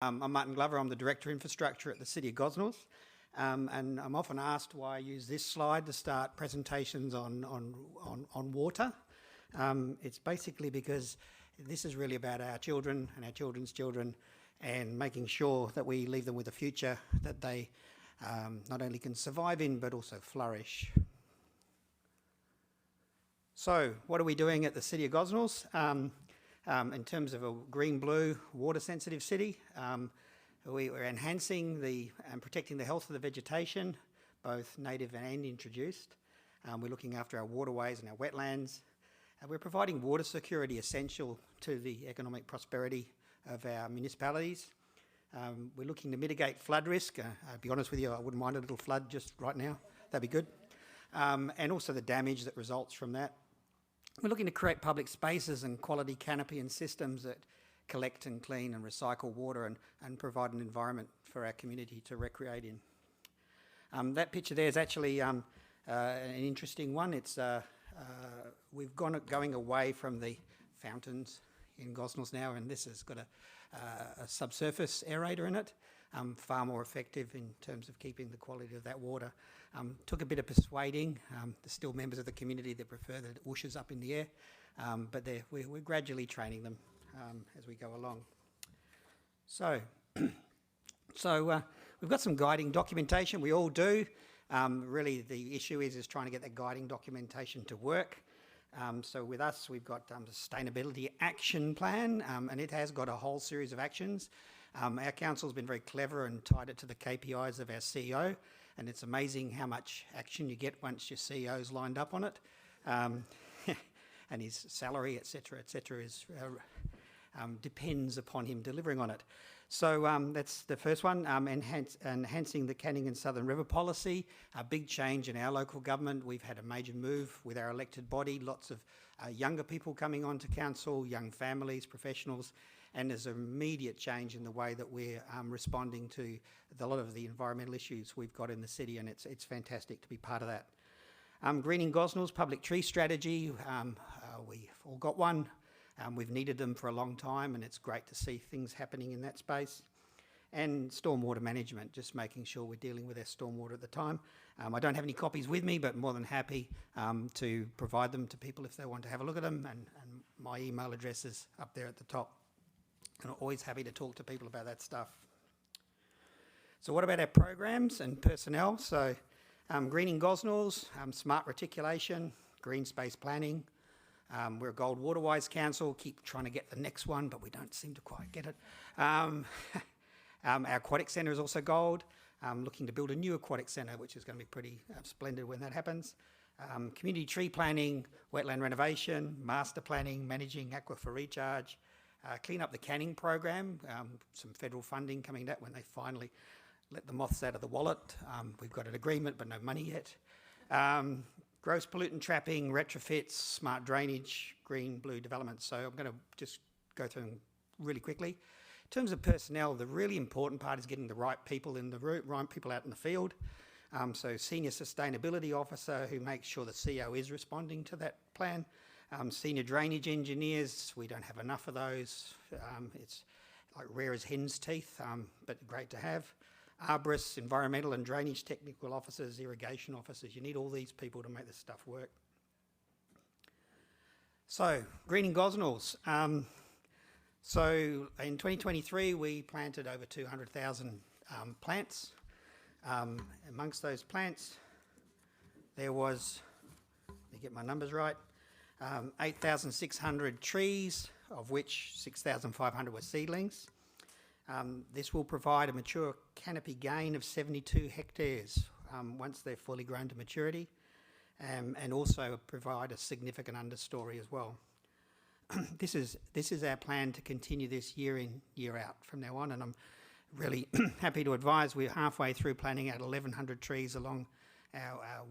I'm Martyn Glover. I'm the Director of Infrastructure at the City of Gosnells, and I'm often asked why I use this slide to start presentations on water. It's basically because this is really about our children and our children's children, and making sure that we leave them with a future that they not only can survive in but also flourish. So what are we doing at the City of Gosnells? In terms of a green-blue, water-sensitive city, we're enhancing and protecting the health of the vegetation, both native and introduced. We're looking after our waterways and our wetlands. We're providing water security essential to the economic prosperity of our municipalities. We're looking to mitigate flood risk. I'll be honest with you, I wouldn't mind a little flood just right now. That'd be good. And also the damage that results from that. We're looking to create public spaces and quality canopy and systems that collect and clean and recycle water and provide an environment for our community to recreate in. That picture there is actually an interesting one. It's we've going away from the fountains in Gosnells now, and this has got a subsurface aerator in it, far more effective in terms of keeping the quality of that water. Took a bit of persuading. There's still members of the community that prefer the whooshes up in the air, but we're gradually training them as we go along. So we've got some guiding documentation. We all do. Really, the issue is trying to get that guiding documentation to work. So with us, we've got the Sustainability Action Plan, and it has got a whole series of actions. Our council's been very clever and tied it to the KPIs of our CEO, and it's amazing how much action you get once your CEO's lined up on it, and his salary, etc., is depends upon him delivering on it. So that's the first one, enhancing the Canning and Southern River policy, a big change in our local government. We've had a major move with our elected body, lots of younger people coming onto council, young families, professionals, and there's an immediate change in the way that we're responding to a lot of the environmental issues we've got in the city, and it's fantastic to be part of that. Greening Gosnells public tree strategy, we've all got one. We've needed them for a long time, and it's great to see things happening in that space. And stormwater management, just making sure we're dealing with our stormwater at the time. I don't have any copies with me, but more than happy to provide them to people if they want to have a look at them, and my email address is up there at the top. And I'm always happy to talk to people about that stuff. So what about our programs and personnel? So Greening Gosnells, smart reticulation, green space planning. We're a Gold Waterways Council, keep trying to get the next one, but we don't seem to quite get it. Our aquatic centre is also gold. Looking to build a new aquatic centre, which is going to be pretty splendid when that happens. Community tree planning, wetland renovation, master planning, managing aquifer recharge, clean up the canning program, some federal funding coming out when they finally let the moths out of the wallet. We've got an agreement, but no money yet. Gross pollutant trapping, retrofits, smart drainage, green-blue development. So I'm going to just go through them really quickly. In terms of personnel, the really important part is getting the right people in the room, right people out in the field. So senior sustainability officer who makes sure the CEO is responding to that plan. Senior drainage engineers, we don't have enough of those. It's like rare as hen's teeth, but great to have. Arborists, environmental and drainage technical officers, irrigation officers. You need all these people to make this stuff work. So, Greening Gosnells. So in 2023, we planted over 200,000 plants. Amongst those plants, there was, let me get my numbers right, 8,600 trees, of which 6,500 were seedlings. This will provide a mature canopy gain of 72 hectares once they're fully grown to maturity, and also provide a significant understory as well. This is our plan to continue this year in, year out from now on, and I'm really happy to advise we're halfway through planting out 1,100 trees along our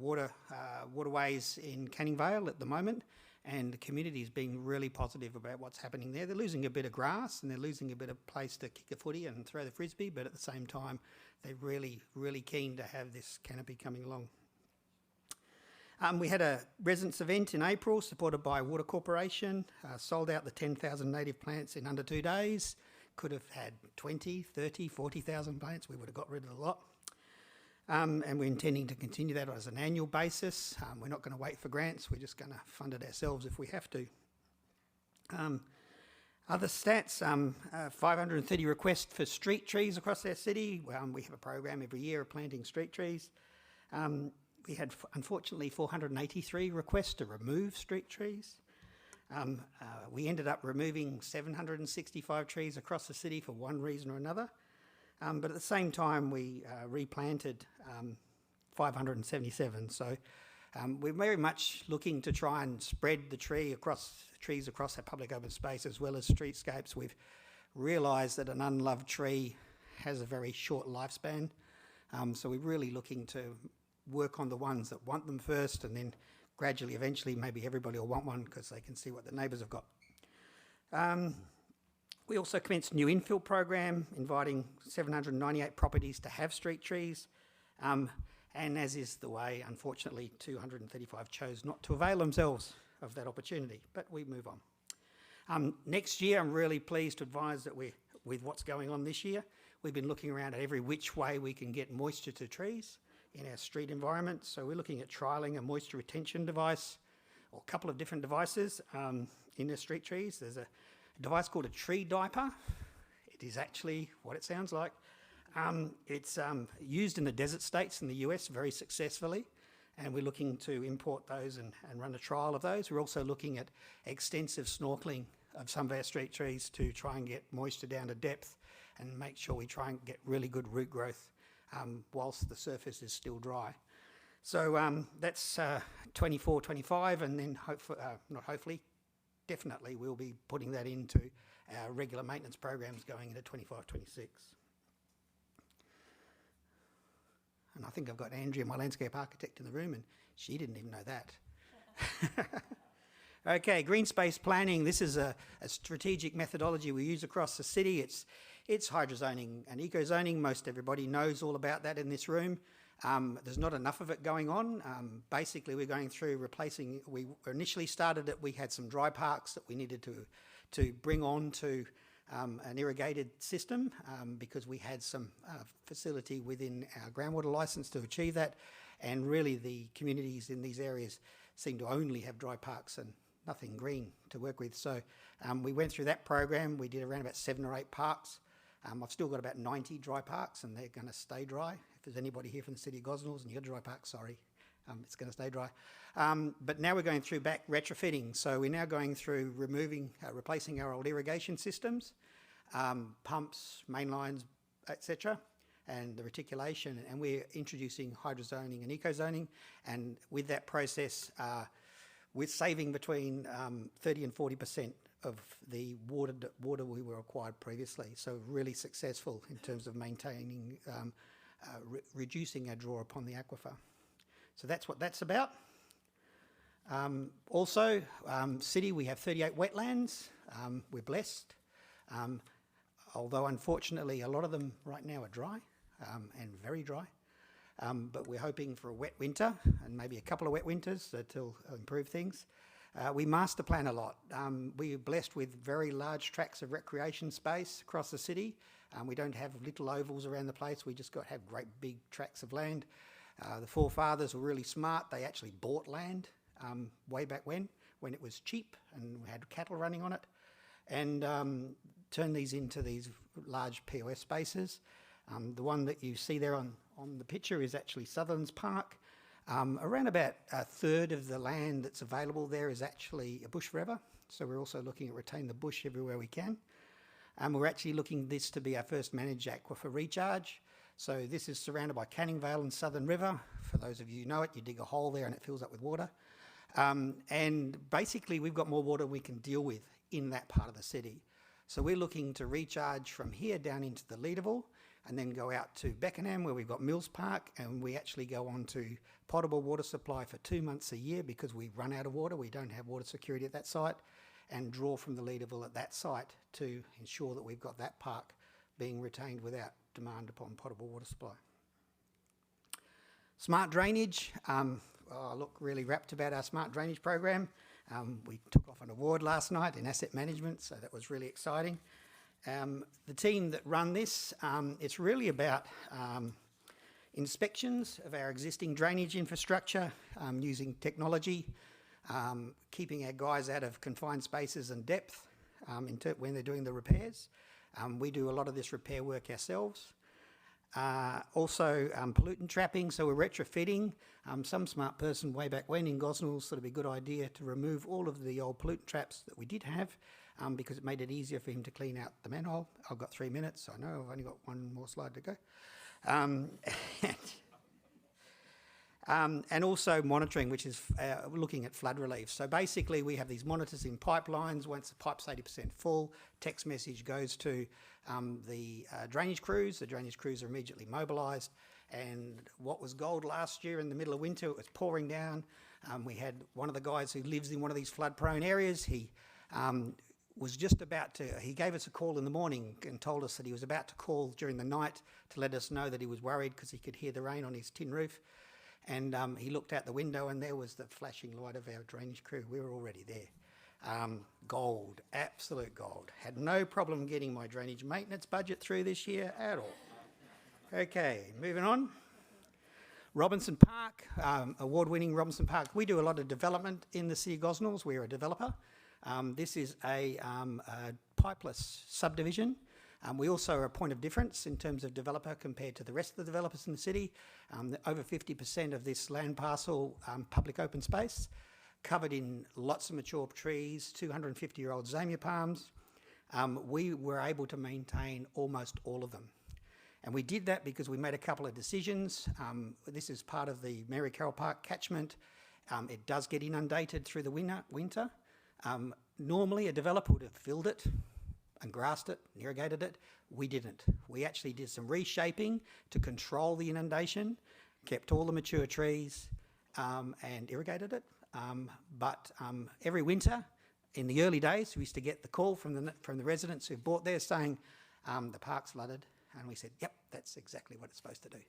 waterways in Canning Vale at the moment, and the community is being really positive about what's happening there. They're losing a bit of grass and they're losing a bit of place to kick a footy and throw the frisbee, but at the same time, they're really, really keen to have this canopy coming along. We had a residents event in April supported by Water Corporation, sold out the 10,000 native plants in under 2 days, could have had 20, 30, 40,000 plants. We would have got rid of a lot. And we're intending to continue that as an annual basis. We're not going to wait for grants. We're just going to fund it ourselves if we have to. Other stats, 530 requests for street trees across our city. We have a program every year of planting street trees. We had, unfortunately, 483 requests to remove street trees. We ended up removing 765 trees across the city for one reason or another. But at the same time, we replanted 577. So we're very much looking to try and spread the trees across our public open space as well as streetscapes. We've realised that an unloved tree has a very short lifespan. So we're really looking to work on the ones that want them first, and then gradually, eventually, maybe everybody will want one because they can see what the neighbours have got. We also commenced a new infill program, inviting 798 properties to have street trees. And as is the way, unfortunately, 235 chose not to avail themselves of that opportunity, but we move on. Next year, I'm really pleased to advise that with what's going on this year, we've been looking around at every which way we can get moisture to trees in our street environment. So we're looking at trialling a moisture retention device, or a couple of different devices in the street trees. There's a device called a tree diaper. It is actually what it sounds like. It's used in the desert states in the US very successfully, and we're looking to import those and run a trial of those. We're also looking at extensive snorkeling of some of our street trees to try and get moisture down to depth and make sure we try and get really good root growth whilst the surface is still dry. So that's 24, 25, and then definitely we'll be putting that into our regular maintenance programs going into 25, 26. And I think I've got Andrea, my landscape architect, in the room, and she didn't even know that. Okay, green space planning. This is a strategic methodology we use across the city. It's hydrozoning and eco-zoning. Most everybody knows all about that in this room. There's not enough of it going on. Basically, we're going through replacing. We initially started it. We had some dry parks that we needed to bring on to an irrigated system because we had some facility within our groundwater licence to achieve that. And really, the communities in these areas seem to only have dry parks and nothing green to work with. So we went through that program. We did around about 7 or 8 parks. I've still got about 90 dry parks, and they're going to stay dry. If there's anybody here from the city of Gosnells and you've got a dry park, sorry, it's going to stay dry. But now we're going through back retrofitting. So we're now going through replacing our old irrigation systems, pumps, main lines, etc., and the reticulation, and we're introducing hydrozoning and eco-zoning. And with that process, we're saving between 30 and 40% of the water we were required previously. So really successful in terms of maintaining, reducing our draw upon the aquifer. So that's what that's about. Also, city, we have 38 wetlands. We're blessed. Although unfortunately a lot of them right now are dry and very dry. But we're hoping for a wet winter and maybe a couple of wet winters that'll improve things. We master plan a lot. We're blessed with very large tracts of recreation space across the city. We don't have little ovals around the place. We just have great big tracts of land. The forefathers were really smart. They actually bought land way back when it was cheap and we had cattle running on it, and turned these into these large POS spaces. The one that you see there on the picture is actually Sutherland's Park. Around about a third of the land that's available there is actually a bush forever. So we're also looking at retain the bush everywhere we can. We're actually looking this to be our first managed aquifer recharge. So this is surrounded by Canning Vale and Southern River. For those of you who know it, you dig a hole there and it fills up with water. And basically we've got more water we can deal with in that part of the city. So we're looking to recharge from here down into the Leederville and then go out to Beckenham where we've got Mills Park, and we actually go on to potable water supply for 2 months a year because we run out of water. We don't have water security at that site, and draw from the Leederville at that site to ensure that we've got that park being retained without demand upon potable water supply. Smart drainage. I look really rapt about our smart drainage program. We took off an award last night in asset management, so that was really exciting. The team that run this, it's really about inspections of our existing drainage infrastructure using technology, keeping our guys out of confined spaces and depth when they're doing the repairs. We do a lot of this repair work ourselves. Also pollutant trapping, so we're retrofitting. Some smart person way back when in Gosnells thought it'd be a good idea to remove all of the old pollutant traps that we did have because it made it easier for him to clean out the manhole. I've got 3 minutes, I know I've only got one more slide to go. And also monitoring, which is looking at flood relief. So basically we have these monitors in pipelines. Once the pipe's 80% full, text message goes to the drainage crews. The drainage crews are immediately mobilised. And what was gold last year in the middle of winter, it was pouring down. We had one of the guys who lives in one of these flood-prone areas. He was just about to, he gave us a call in the morning and told us that he was about to call during the night to let us know that he was worried because he could hear the rain on his tin roof. And he looked out the window and there was the flashing light of our drainage crew. We were already there. Gold, absolute gold. Had no problem getting my drainage maintenance budget through this year at all. Okay, moving on. Robinson Park, award-winning Robinson Park. We do a lot of development in the City of Gosnells. We're a developer. This is a pipeless subdivision. We also are a point of difference in terms of developer compared to the rest of the developers in the city. Over 50% of this land parcel, public open space, covered in lots of mature trees, 250-year-old Zamia palms. We were able to maintain almost all of them. And we did that because we made a couple of decisions. This is part of the Mary Carroll Park catchment. It does get inundated through the winter. Normally a developer would have filled it and grassed it, and irrigated it. We didn't. We actually did some reshaping to control the inundation, kept all the mature trees and irrigated it. But every winter, in the early days, we used to get the call from the residents who bought there saying, the park's flooded. And we said, yep, that's exactly what it's supposed to do.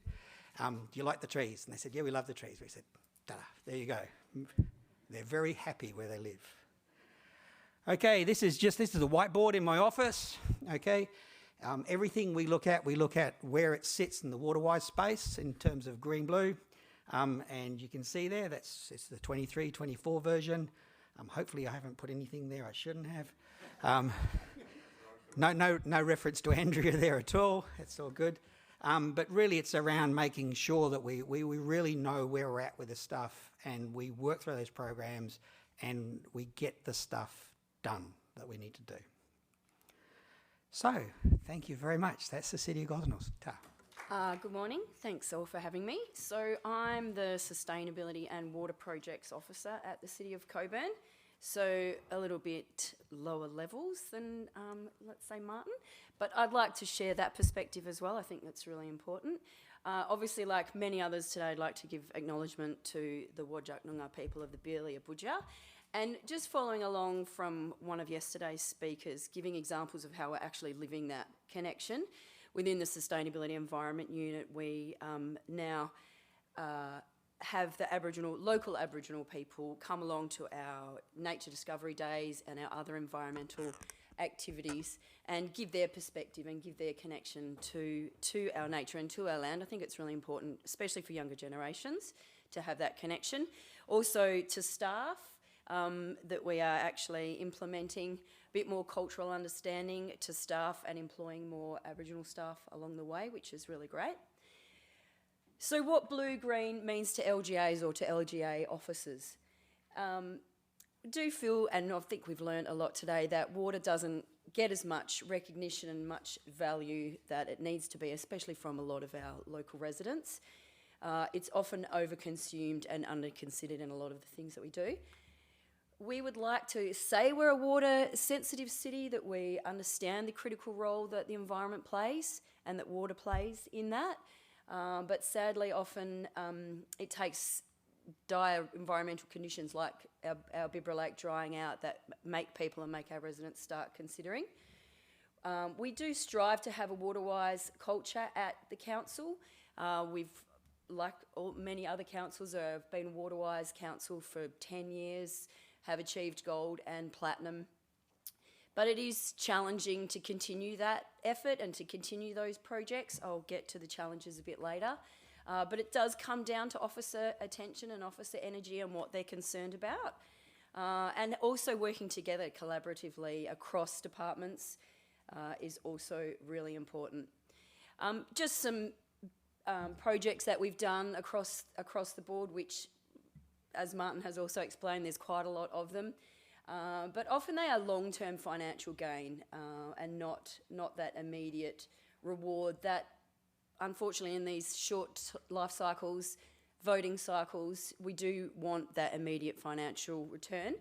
Do you like the trees? And they said, yeah, we love the trees. We said, ta-da, there you go. They're very happy where they live. Okay, this is a whiteboard in my office, okay? Everything we look at where it sits in the water-wise space in terms of green-blue. And you can see there, it's the 23-24 version. Hopefully I haven't put anything there I shouldn't have. No reference to Andrea there at all. It's all good. But really it's around making sure that we really know where we're at with this stuff and we work through those programs and we get the stuff done that we need to do. So, thank you very much. That's the City of Gosnells. Ta. Good morning. Thanks all for having me. So I'm the Sustainability and Water Projects Officer at the City of Cockburn. So a little bit lower levels than, let's say, Martyn. But I'd like to share that perspective as well. I think that's really important. Obviously, like many others today, I'd like to give acknowledgement to the Whadjuk Noongar people of the Beerley Abudja. And just following along from one of yesterday's speakers, giving examples of how we're actually living that connection. Within the Sustainability Environment Unit, we now have the local Aboriginal people come along to our nature discovery days and our other environmental activities and give their perspective and give their connection to our nature and to our land. I think it's really important, especially for younger generations, to have that connection. Also to staff, that we are actually implementing a bit more cultural understanding to staff and employing more Aboriginal staff along the way, which is really great. So what blue-green means to LGAs or to LGA officers. Do feel, and I think we've learned a lot today, that water doesn't get as much recognition and much value that it needs to be, especially from a lot of our local residents. It's often overconsumed and under-considered in a lot of the things that we do. We would like to say we're a water-sensitive city, that we understand the critical role that the environment plays and that water plays in that. But sadly, often it takes dire environmental conditions like our Bibra Lake drying out that make people and make our residents start considering. We do strive to have a water-wise culture at the council. We've, like many other councils, have been a water-wise council for 10 years, have achieved gold and platinum. But it is challenging to continue that effort and to continue those projects. I'll get to the challenges a bit later. But it does come down to officer attention and officer energy and what they're concerned about. And also working together collaboratively across departments is also really important. Just some projects that we've done across the board, which, as Martyn has also explained, there's quite a lot of them. But often they are long-term financial gain and not that immediate reward that, unfortunately, in these short life cycles, voting cycles, we do want that immediate financial return,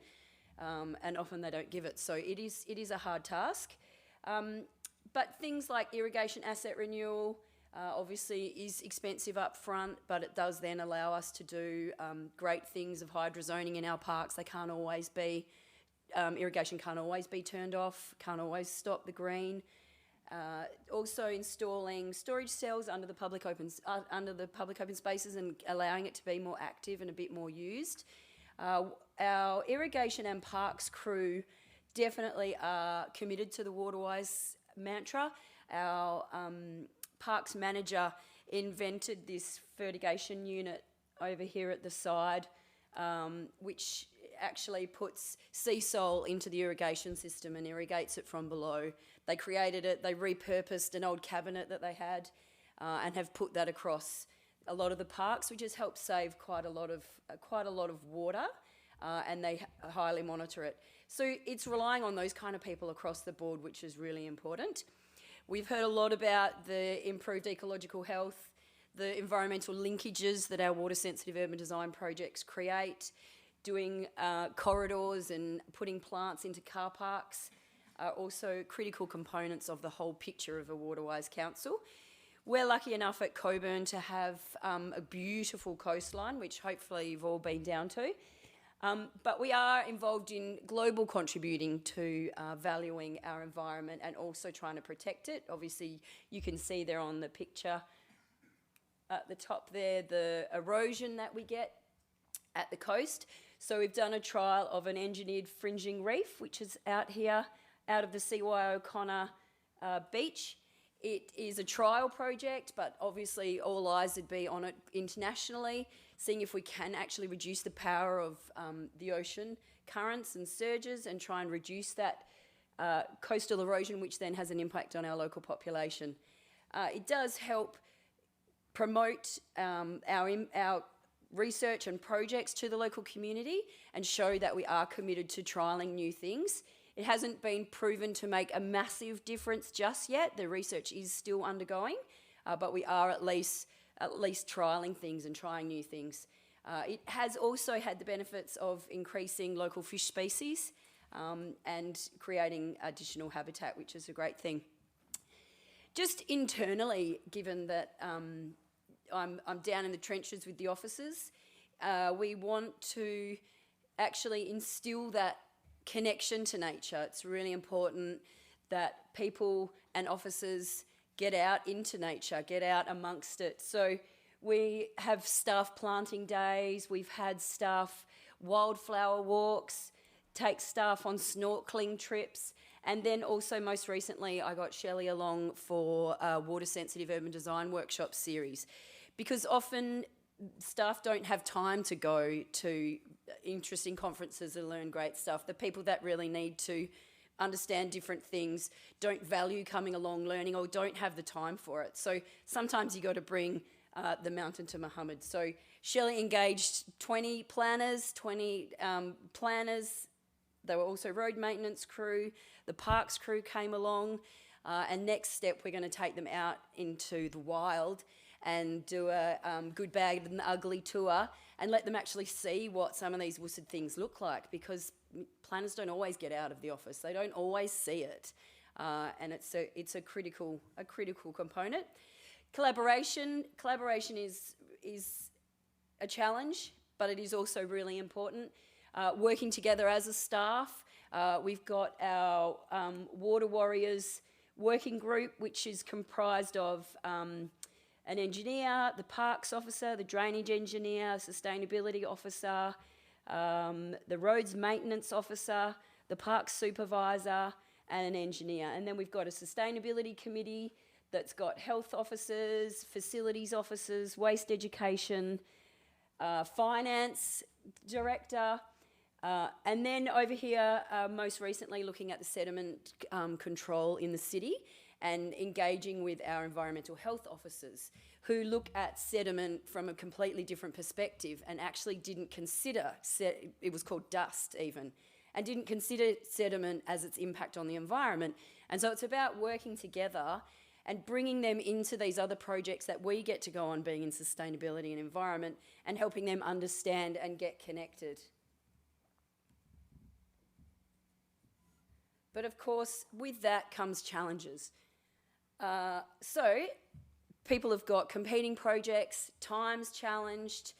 and often they don't give it. So it is a hard task. But things like irrigation asset renewal obviously is expensive up front, but it does then allow us to do great things of hydrozoning in our parks. They can't always be, irrigation can't always be turned off, can't always stop the green. Also installing storage cells under the public open spaces and allowing it to be more active and a bit more used. Our irrigation and parks crew definitely are committed to the Waterwise mantra. Our parks manager invented this fertigation unit over here at the side, which actually puts sea salt into the irrigation system and irrigates it from below. They created it, they repurposed an old cabinet that they had and have put that across a lot of the parks, which has helped save quite a lot of water, and they highly monitor it. So it's relying on those kind of people across the board, which is really important. We've heard a lot about the improved ecological health, the environmental linkages that our water-sensitive urban design projects create, doing corridors and putting plants into car parks are also critical components of the whole picture of a Waterwise council. We're lucky enough at Cockburn to have a beautiful coastline, which hopefully you've all been down to. But we are involved in global contributing to valuing our environment and also trying to protect it. Obviously, you can see there on the picture at the top there, the erosion that we get at the coast. So we've done a trial of an engineered fringing reef, which is out here, out of the CY O'Connor beach. It is a trial project, but obviously all eyes would be on it internationally, seeing if we can actually reduce the power of the ocean currents and surges and try and reduce that coastal erosion, which then has an impact on our local population. It does help promote our research and projects to the local community and show that we are committed to trialling new things. It hasn't been proven to make a massive difference just yet. The research is still undergoing, but we are at least trialling things and trying new things. It has also had the benefits of increasing local fish species and creating additional habitat, which is a great thing. Just internally, given that I'm down in the trenches with the officers, we want to actually instill that connection to nature. It's really important that people and officers get out into nature, get out amongst it. So we have staff planting days, we've had staff wildflower walks, take staff on snorkeling trips, and then also most recently I got Shelley along for a water sensitive urban design workshop series, because often staff don't have time to go to interesting conferences and learn great stuff. The people that really need to understand different things don't value coming along learning or don't have the time for it. So sometimes you got to bring the mountain to Muhammad. So Shelley engaged 20 planners. They were also road maintenance crew. The parks crew came along. And next step, we're going to take them out into the wild and do a good, bad and ugly tour and let them actually see what some of these wooded things look like, because planners don't always get out of the office. They don't always see it. And it's a critical component. Collaboration is a challenge, but it is also really important. Working together as a staff, we've got our Water Warriors working group, which is comprised of an engineer, the parks officer, the drainage engineer, sustainability officer, the roads maintenance officer, the parks supervisor, and an engineer. And then we've got a sustainability committee that's got health officers, facilities officers, waste education, finance director, and then over here, most recently looking at the sediment control in the city and engaging with our environmental health officers who look at sediment from a completely different perspective and actually didn't consider, it was called dust even, and didn't consider sediment as its impact on the environment. And so it's about working together and bringing them into these other projects that we get to go on being in sustainability and environment and helping them understand and get connected. But of course, with that comes challenges. So people have got competing projects, time's challenged,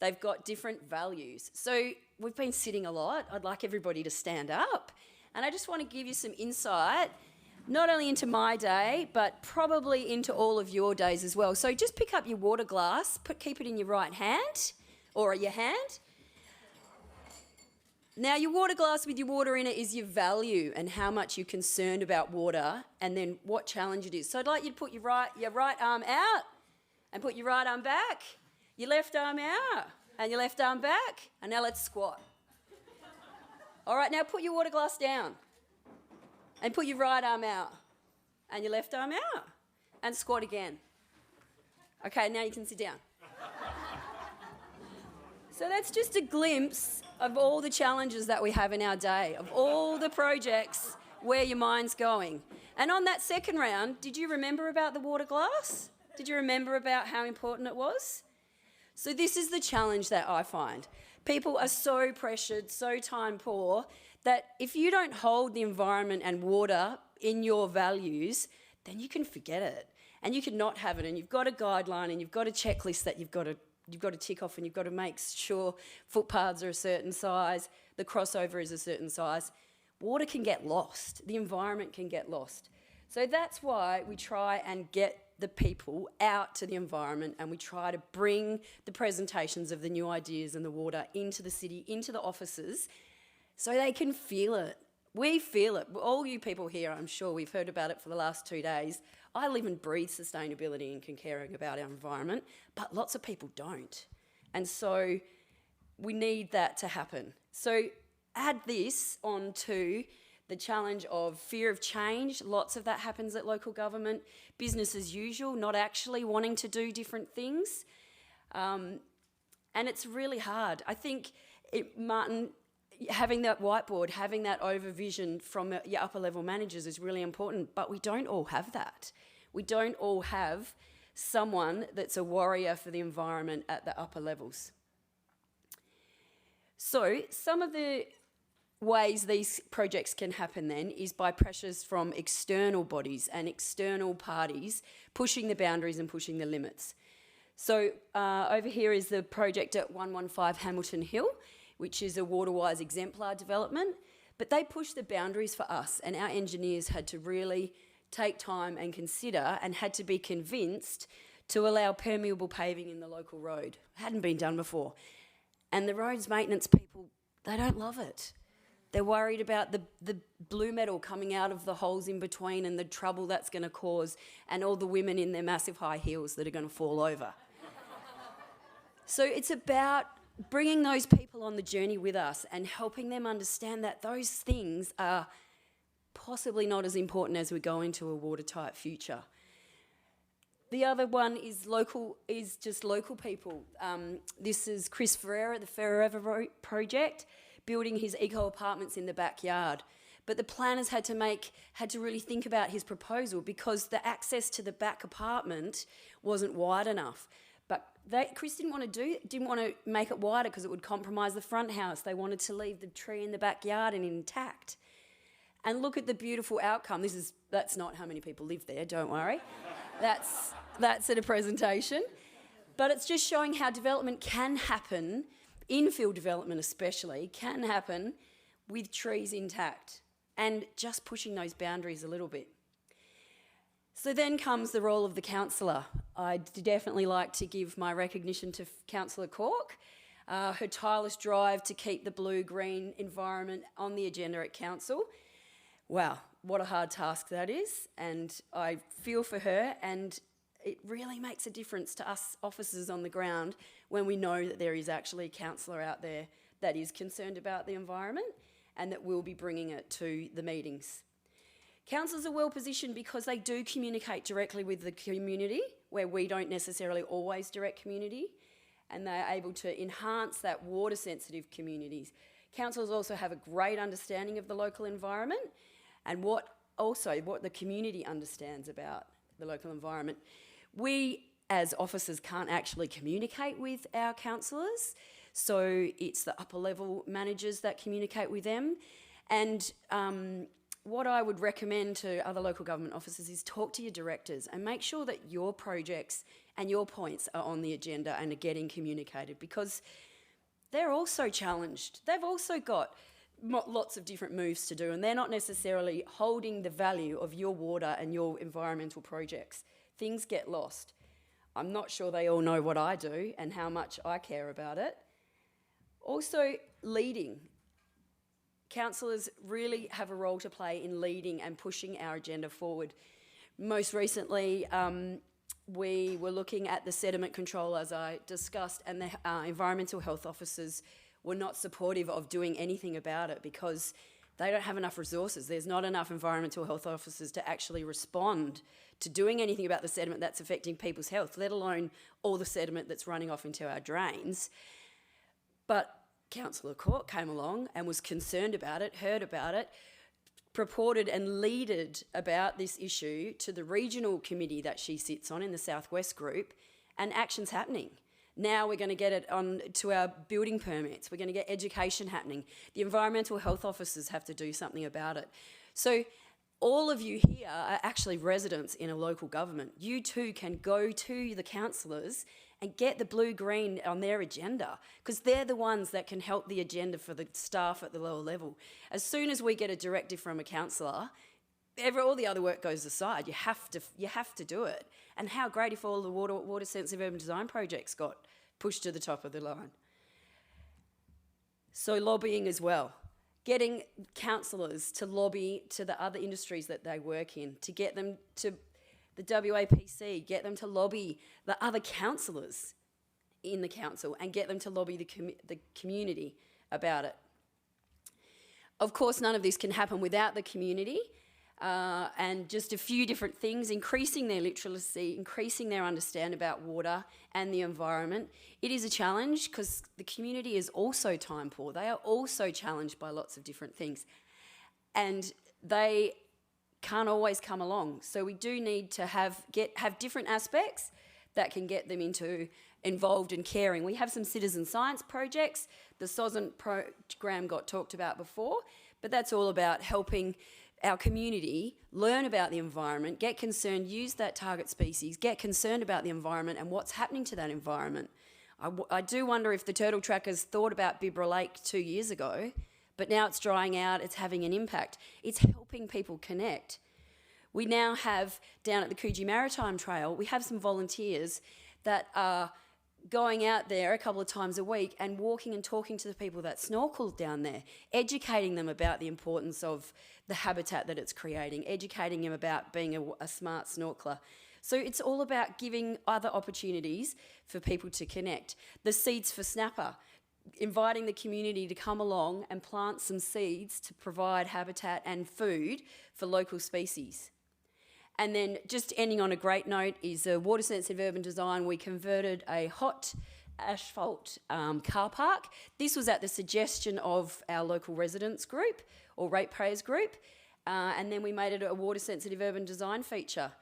they've got different values. So we've been sitting a lot. I'd like everybody to stand up. And I just want to give you some insight, not only into my day, but probably into all of your days as well. So just pick up your water glass, keep it in your right hand, or your hand. Now, your water glass with your water in it is your value and how much you're concerned about water and then what challenge it is. So I'd like you to put your right arm out and put your right arm back, your left arm out and your left arm back. And now let's squat. All right, now put your water glass down and put your right arm out and your left arm out and squat again. Okay, now you can sit down. So that's just a glimpse of all the challenges that we have in our day, of all the projects where your mind's going. And on that second round, did you remember about the water glass? Did you remember about how important it was? So this is the challenge that I find. People are so pressured, so time poor, that if you don't hold the environment and water in your values, then you can forget it. And you can not have it, and you've got a guideline and you've got a checklist that you've got to tick off, and you've got to make sure footpaths are a certain size, the crossover is a certain size. Water can get lost, the environment can get lost. So that's why we try and get the people out to the environment, and we try to bring the presentations of the new ideas and the water into the city, into the offices, so they can feel it. We feel it. All you people here, I'm sure we've heard about it for the last 2 days. I live and breathe sustainability and caring about our environment, but lots of people don't. And so we need that to happen. So add this onto the challenge of fear of change. Lots of that happens at local government. Business as usual, not actually wanting to do different things. And it's really hard. I think, Martyn, having that whiteboard, having that overvision from your upper level managers is really important, but we don't all have that. We don't all have someone that's a warrior for the environment at the upper levels. So some of the ways these projects can happen then is by pressures from external bodies and external parties pushing the boundaries and pushing the limits. So over here is the project at 115 Hamilton Hill, which is a Waterwise exemplar development, but they pushed the boundaries for us, and our engineers had to really take time and consider and had to be convinced to allow permeable paving in the local road. It hadn't been done before. And the roads maintenance people, they don't love it. They're worried about the blue metal coming out of the holes in between and the trouble that's going to cause, and all the women in their massive high heels that are going to fall over. So it's about bringing those people on the journey with us and helping them understand that those things are possibly not as important as we go into a watertight future. The other one is just local people. This is Chris Ferreira, the Forever project, building his eco apartments in the backyard. But the planners had to really think about his proposal because the access to the back apartment wasn't wide enough. But Chris didn't want to make it wider because it would compromise the front house. They wanted to leave the tree in the backyard and intact. And look at the beautiful outcome. That's not how many people live there, don't worry. That's at a presentation. But it's just showing how development can happen, infill development especially, can happen with trees intact and just pushing those boundaries a little bit. So then comes the role of the councillor. I'd definitely like to give my recognition to Councillor Cork, her tireless drive to keep the blue-green environment on the agenda at council. Wow, what a hard task that is, and I feel for her, and it really makes a difference to us officers on the ground when we know that there is actually a councillor out there that is concerned about the environment and that will be bringing it to the meetings. Councillors are well positioned because they do communicate directly with the community, where we don't necessarily always direct community, and they're able to enhance that water sensitive communities. Councillors also have a great understanding of the local environment and what the community understands about the local environment. We as officers can't actually communicate with our councillors, so it's the upper level managers that communicate with them. And what I would recommend to other local government officers is talk to your directors and make sure that your projects and your points are on the agenda and are getting communicated, because they're also challenged. They've also got lots of different moves to do, and they're not necessarily holding the value of your water and your environmental projects. Things get lost. I'm not sure they all know what I do and how much I care about it. Also, leading. Councillors really have a role to play in leading and pushing our agenda forward. Most recently, we were looking at the sediment control, as I discussed, and the environmental health officers were not supportive of doing anything about it because they don't have enough resources. There's not enough environmental health officers to actually respond to doing anything about the sediment that's affecting people's health, let alone all the sediment that's running off into our drains. But Councillor Court came along and was concerned about it, heard about it, purported and leaded about this issue to the regional committee that she sits on in the Southwest group, and action's happening. Now we're going to get it on to our building permits. We're going to get education happening. The environmental health officers have to do something about it. So all of you here are actually residents in a local government. You too can go to the councillors and get the blue-green on their agenda, because they're the ones that can help the agenda for the staff at the lower level. As soon as we get a directive from a councillor, all the other work goes aside. You have to do it. And how great if all the water sensitive urban design projects got pushed to the top of the line. So lobbying as well. Getting councillors to lobby to the other industries that they work in, to get them to the WAPC, get them to lobby the other councillors in the council and get them to lobby the community about it. Of course, none of this can happen without the community, and just a few different things: increasing their literacy, increasing their understanding about water and the environment. It is a challenge because the community is also time poor. They are also challenged by lots of different things, and they can't always come along. So we do need to have different aspects that can get them involved in caring. We have some citizen science projects. The SOSNT program got talked about before, but that's all about helping our community learn about the environment, get concerned, use that target species, get concerned about the environment and what's happening to that environment. I do wonder if the turtle trackers thought about Bibra Lake 2 years ago, but now it's drying out, it's having an impact. It's helping people connect. We now have, down at the Coogee Maritime Trail, we have some volunteers that are going out there a couple of times a week and walking and talking to the people that snorkel down there, educating them about the importance of the habitat that it's creating, educating them about being a smart snorkeler. So it's all about giving other opportunities for people to connect. The Seeds for Snapper, inviting the community to come along and plant some seeds to provide habitat and food for local species. And then just ending on a great note is a water sensitive urban design. We converted a hot asphalt car park. This was at the suggestion of our local residents group or ratepayers group. And then we made it a water sensitive urban design feature.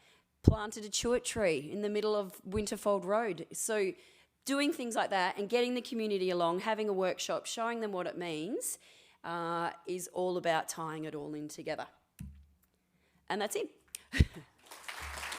Planted a chewit tree in the middle of Winterfold Road. So doing things like that and getting the community along, having a workshop, showing them what it means, is all about tying it all in together. And that's it.